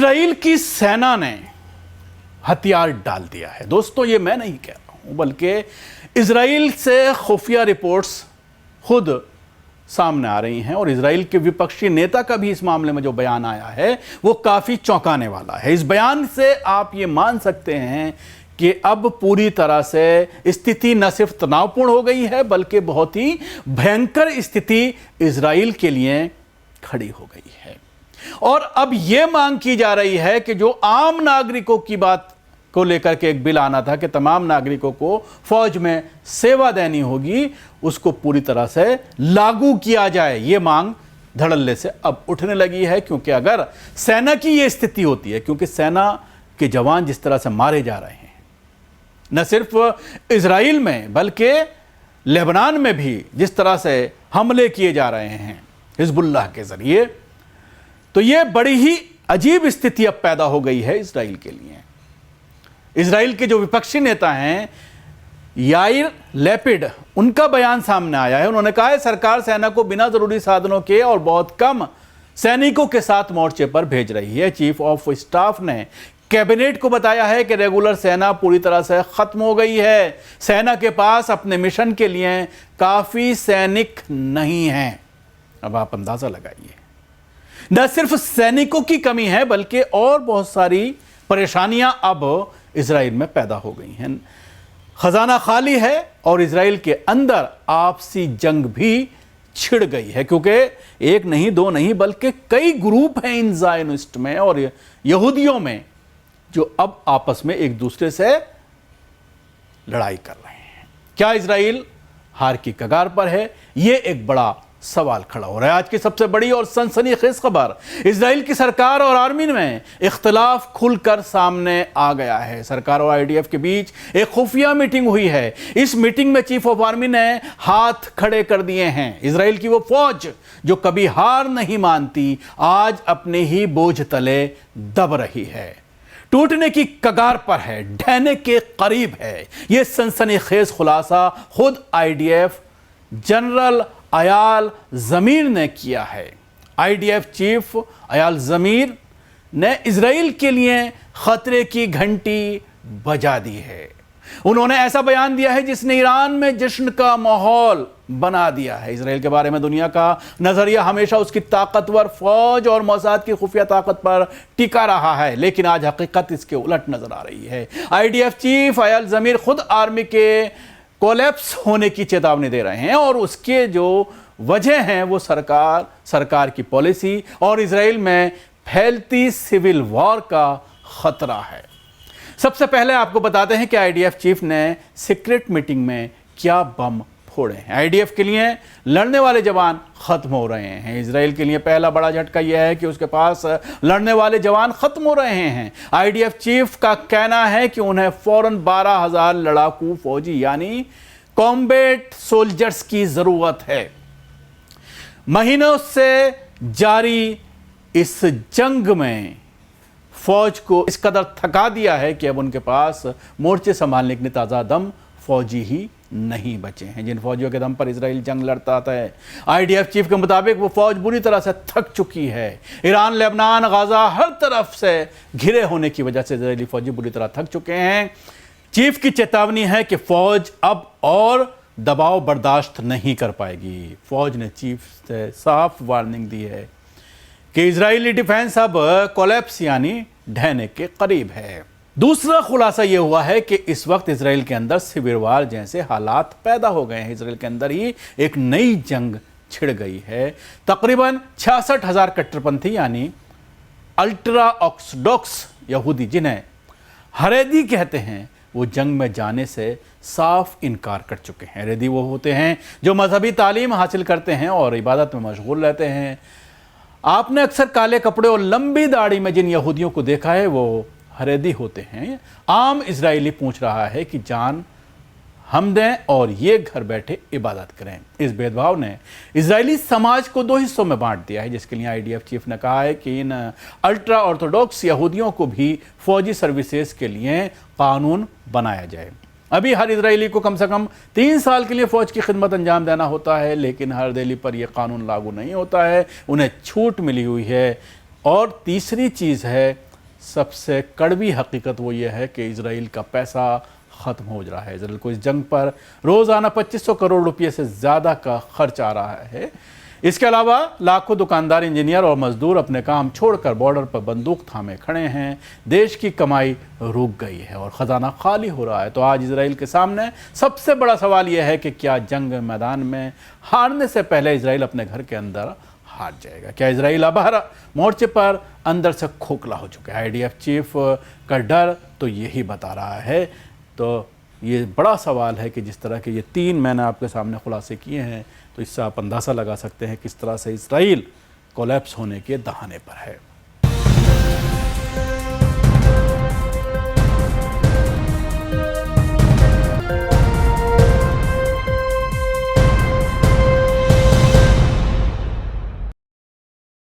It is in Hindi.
इजराइल की सेना ने हथियार डाल दिया है। दोस्तों, ये मैं नहीं कह रहा हूं, बल्कि इजराइल से खुफिया रिपोर्ट्स खुद सामने आ रही हैं और इजराइल के विपक्षी नेता का भी इस मामले में जो बयान आया है वो काफी चौंकाने वाला है। इस बयान से आप ये मान सकते हैं कि अब पूरी तरह से स्थिति न सिर्फ तनावपूर्ण हो गई है बल्कि बहुत ही भयंकर स्थिति इजराइल के लिए खड़ी हो गई है। और अब यह मांग की जा रही है कि जो आम नागरिकों की बात को लेकर के एक बिल आना था कि तमाम नागरिकों को फौज में सेवा देनी होगी, उसको पूरी तरह से लागू किया जाए। यह मांग धड़ल्ले से अब उठने लगी है, क्योंकि अगर सेना की यह स्थिति होती है, क्योंकि सेना के जवान जिस तरह से मारे जा रहे हैं न सिर्फ इजराइल में बल्कि लेबनान में भी जिस तरह से हमले किए जा रहे हैं हिजबुल्लाह के जरिए, तो यह बड़ी ही अजीब स्थिति अब पैदा हो गई है इजराइल के लिए। इजराइल के जो विपक्षी नेता हैं याइर लैपिड, उनका बयान सामने आया है। उन्होंने कहा है सरकार सेना को बिना जरूरी साधनों के और बहुत कम सैनिकों के साथ मोर्चे पर भेज रही है। चीफ ऑफ स्टाफ ने कैबिनेट को बताया है कि रेगुलर सेना पूरी तरह से खत्म हो गई है। सेना के पास अपने मिशन के लिए काफी सैनिक नहीं हैं। अब आप अंदाजा लगाइए, न सिर्फ सैनिकों की कमी है बल्कि और बहुत सारी परेशानियां अब इजराइल में पैदा हो गई हैं। खजाना खाली है और इजराइल के अंदर आपसी जंग भी छिड़ गई है, क्योंकि एक नहीं दो नहीं बल्कि कई ग्रुप हैं इन ज़ायनिस्ट में और यहूदियों में जो अब आपस में एक दूसरे से लड़ाई कर रहे हैं। क्या इजराइल हार की कगार पर है? यह एक बड़ा सवाल खड़ा हो रहा है। आज की सबसे बड़ी और सनसनीखेज खबर, इजराइल की सरकार और आर्मी में इख्तलाफ खुलकर सामने आ गया है। सरकार और आईडीएफ के बीच एक खुफिया मीटिंग हुई है। इस मीटिंग में चीफ ऑफ आर्मी ने हाथ खड़े कर दिए हैं। इजराइल की वो फौज जो कभी हार नहीं मानती, आज अपने ही बोझ तले दब रही है, टूटने की कगार पर है, ढहने के करीब है। यह सनसनीखेज खुलासा खुद आईडीएफ जनरल अयाल ज़मीर ने किया है। आईडीएफ चीफ अयाल ज़मीर ने इजराइल के लिए खतरे की घंटी बजा दी है। उन्होंने ऐसा बयान दिया है जिसने ईरान में जश्न का माहौल बना दिया है। इजराइल के बारे में दुनिया का नजरिया हमेशा उसकी ताकतवर फौज और मोसाद की खुफिया ताकत पर टिका रहा है, लेकिन आज हकीकत इसके उलट नजर आ रही है। आईडीएफ चीफ अयाल ज़मीर खुद आर्मी के कोलैप्स होने की चेतावनी दे रहे हैं और उसके जो वजह हैं वो सरकार की पॉलिसी और इजराइल में फैलती सिविल वॉर का खतरा है। सबसे पहले आपको बताते हैं कि आईडीएफ चीफ ने सीक्रेट मीटिंग में क्या बम फोड़े हैं। आईडीएफ के लिए लड़ने वाले जवान खत्म हो रहे हैं। इजराइल के लिए पहला बड़ा झटका यह है कि उसके पास लड़ने वाले जवान खत्म हो रहे हैं। आईडीएफ चीफ का कहना है कि उन्हें फौरन 12,000 लड़ाकू फौजी यानी कॉम्बैट सोल्जर्स की जरूरत है। महीनों से जारी इस जंग में फौज को इस कदर थका दिया है कि अब उनके पास मोर्चे संभालने के लिए ताज़ा दम फौजी ही नहीं बचे हैं, जिन फौजियों के दम पर इजराइल जंग लड़ता था। आईडीएफ चीफ के मुताबिक वो फौज बुरी तरह से थक चुकी है। ईरान, लेबनान, गाजा हर तरफ से घिरे होने की वजह से इजरायली फौजी बुरी तरह थक चुके हैं। चीफ की चेतावनी है कि फौज अब और दबाव बर्दाश्त नहीं कर पाएगी। फौज ने चीफ से साफ वार्निंग दी है कि इजरायली डिफेंस अब कोलैप्स यानी ढहने के करीब है। दूसरा खुलासा यह हुआ है कि इस वक्त इजराइल के अंदर सिविल वॉर जैसे हालात पैदा हो गए हैं। इजराइल के अंदर ही एक नई जंग छिड़ गई है। तकरीबन 66,000 कट्टरपंथी यानी अल्ट्रा ऑर्थोडॉक्स यहूदी, जिन्हें हरेदी कहते हैं, वो जंग में जाने से साफ इनकार कर चुके हैं। हरेदी वो होते हैं जो मजहबी तालीम हासिल करते हैं और इबादत में मशगूल रहते हैं। आपने अक्सर काले कपड़े और लंबी दाढ़ी में जिन यहूदियों को देखा है वो हरेदी होते हैं। आम इजरायली पूछ रहा है कि जान हम दें और ये घर बैठे इबादत करें। इस भेदभाव ने इजरायली समाज को 2 हिस्सों में बांट दिया है, जिसके लिए आईडीएफ चीफ ने कहा है कि इन अल्ट्रा ऑर्थोडॉक्स यहूदियों को भी फौजी सर्विसेज के लिए कानून बनाया जाए। अभी हर इजरायली को कम से कम 3 साल के लिए फौज की खिदमत अंजाम देना होता है, लेकिन हर दिल्ली पर यह कानून लागू नहीं होता है, उन्हें छूट मिली हुई है। और तीसरी चीज़ है सबसे कड़वी हकीकत वो ये है कि इजराइल का पैसा ख़त्म हो रहा है। इजराइल को इस जंग पर रोज़ाना 2500 करोड़ रुपये से ज़्यादा का खर्च आ रहा है। इसके अलावा लाखों दुकानदार, इंजीनियर और मजदूर अपने काम छोड़कर बॉर्डर पर बंदूक थामे खड़े हैं। देश की कमाई रुक गई है और ख़जाना खाली हो रहा है। तो आज इजराइल के सामने सबसे बड़ा सवाल यह है कि क्या जंग मैदान में हारने से पहले इजराइल अपने घर के अंदर हार जाएगा? क्या इजराइल अब हर मोर्चे पर अंदर से खोखला हो चुका है? आईडीएफ चीफ का डर तो यही बता रहा है। तो ये बड़ा सवाल है कि जिस तरह के ये 3 मैंने आपके सामने खुलासे किए हैं, तो इससे आप अंदाज़ा लगा सकते हैं किस तरह से इजराइल कोलैप्स होने के दहाने पर है।